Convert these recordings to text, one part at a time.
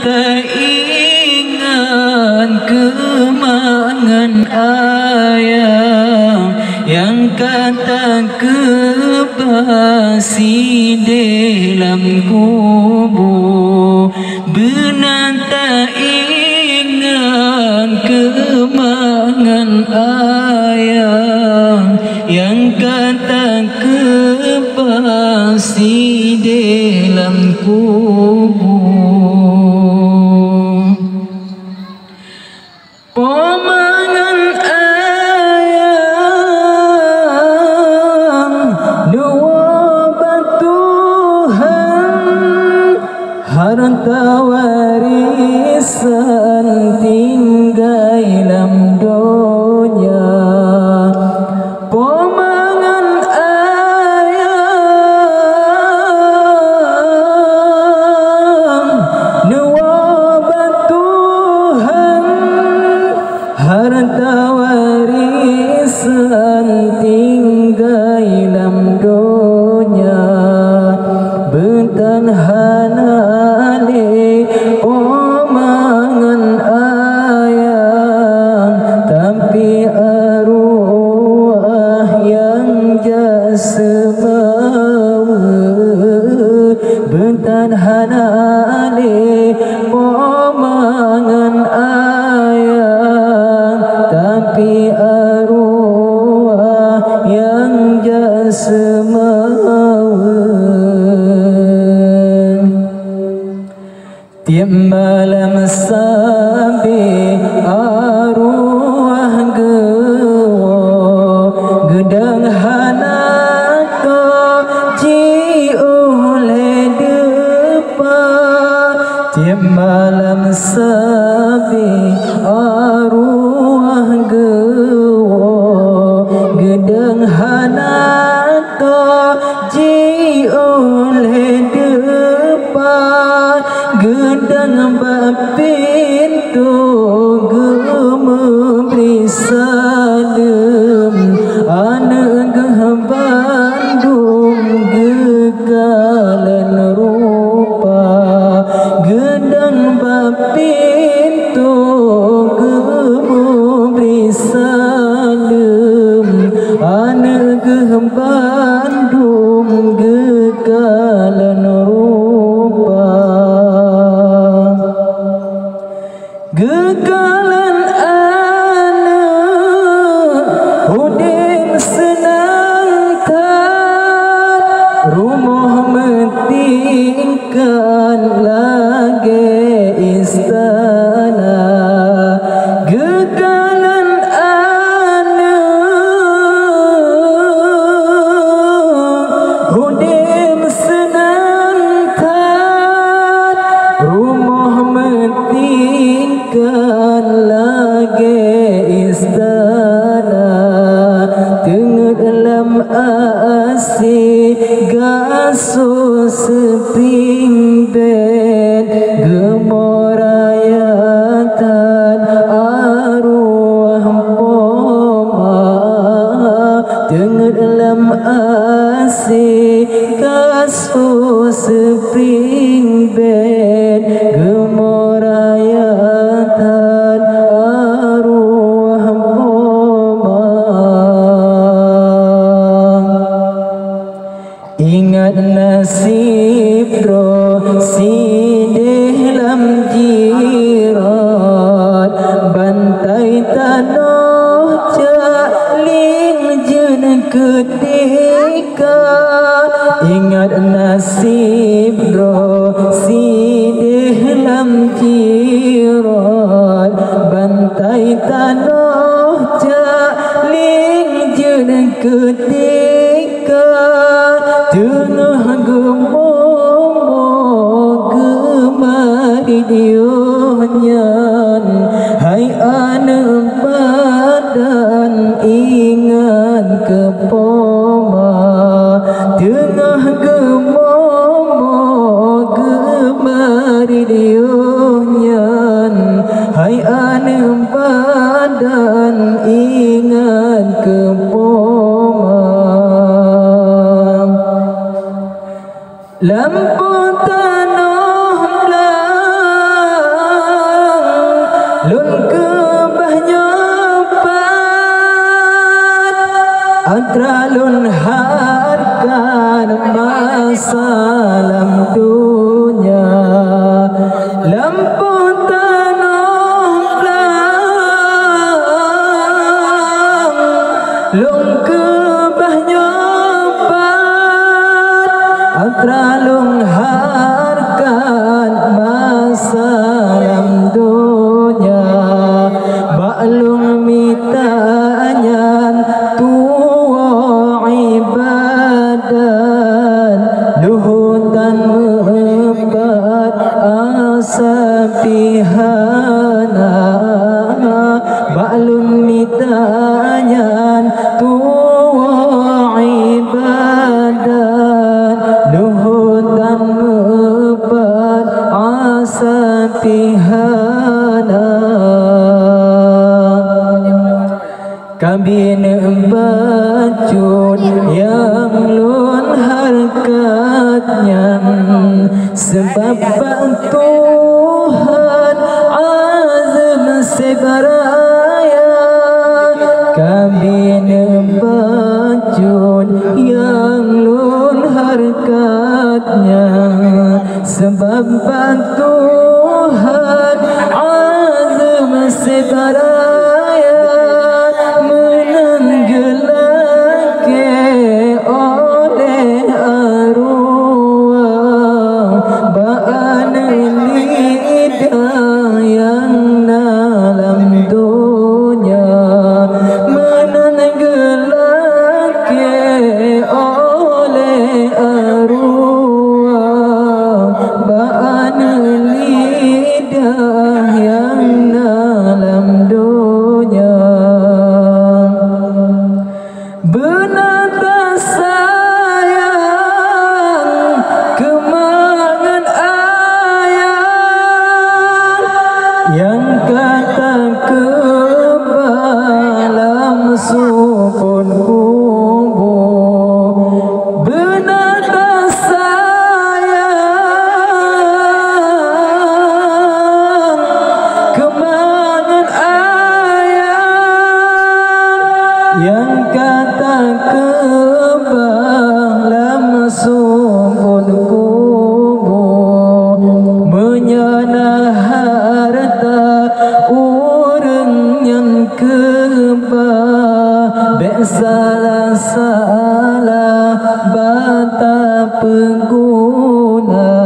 teringat kemangan ayah yang kata kebasi dalam kubur. Benar tak ingat kemangan ayah yang kata kebasi dalam kubur. Pemangan ayah dua batuhan, harta warisan tinggal dalam dunia. Pemangan ayah dua batuhan, harta warisan tinggal dalam dunia. Bentan hanale pemangan ayah, tapi arwah yang jasmawi. Bentan hanale pemangan ayah, tapi arwah yang jasmawi. Tiap malam sampai arwah gedang hanaka ji oleh depan. Tiap malam sampai arwah gedang hanaka ji oleh depan. Gedang pintu memberi salam, anak Bandung gegalan rupa. Gedang pintu memberi salam, anak Bandung gegalan rupa. Gegalan anak udin senang tak, rumah mentingkan lagi istana. Gegalan anak udin senang tak, rumah mentingkan lagi istana. Tengah dalam asih gaso spring bed, gemorayatan arwah poma. Tengah dalam asih gaso spring bed, gemorayatan arwah poma. Ingat nasib rosi dalam jirat, bantai tanah jaling jen ketika. Ingat nasib rosi dalam jirat, bantai tanah jaling jen ketika. Tengah gemari dionyan, hai anak badan ingat ke poma. Tengah gemari dionyan, hai anak badan ingat ke poma. Lampu tanah lun kebahnya pat antralun harkan masalam dunia lampu tanah belang lun kebahnya pat antralun harkan masalam dunia baklung mitanyan tua ibadan luhutan mebat asapihana baklung mitanyan tua ibadan luhutan mebat asapihana kami bacut yang lun harkatnya sebab Tuhan azam sebaraya kami bacut yang lun harkatnya sebab Tuhan azam sebaraya menenggelake oleh arwah baan lidah yang dalam dunia menenggelake oleh arwah baan lidah yang dalam dunia benata sayang kemangan ayah yang kata kebalam supun kubur benata sayang kemangan ayah yang kata kebalam supun kubur menyana harta urang yang kebah salah-salah bata pengguna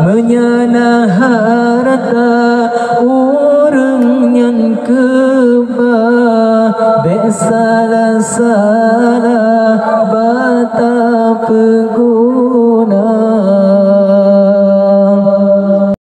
menyana harta urang yang kebah salah-salah bata pengguna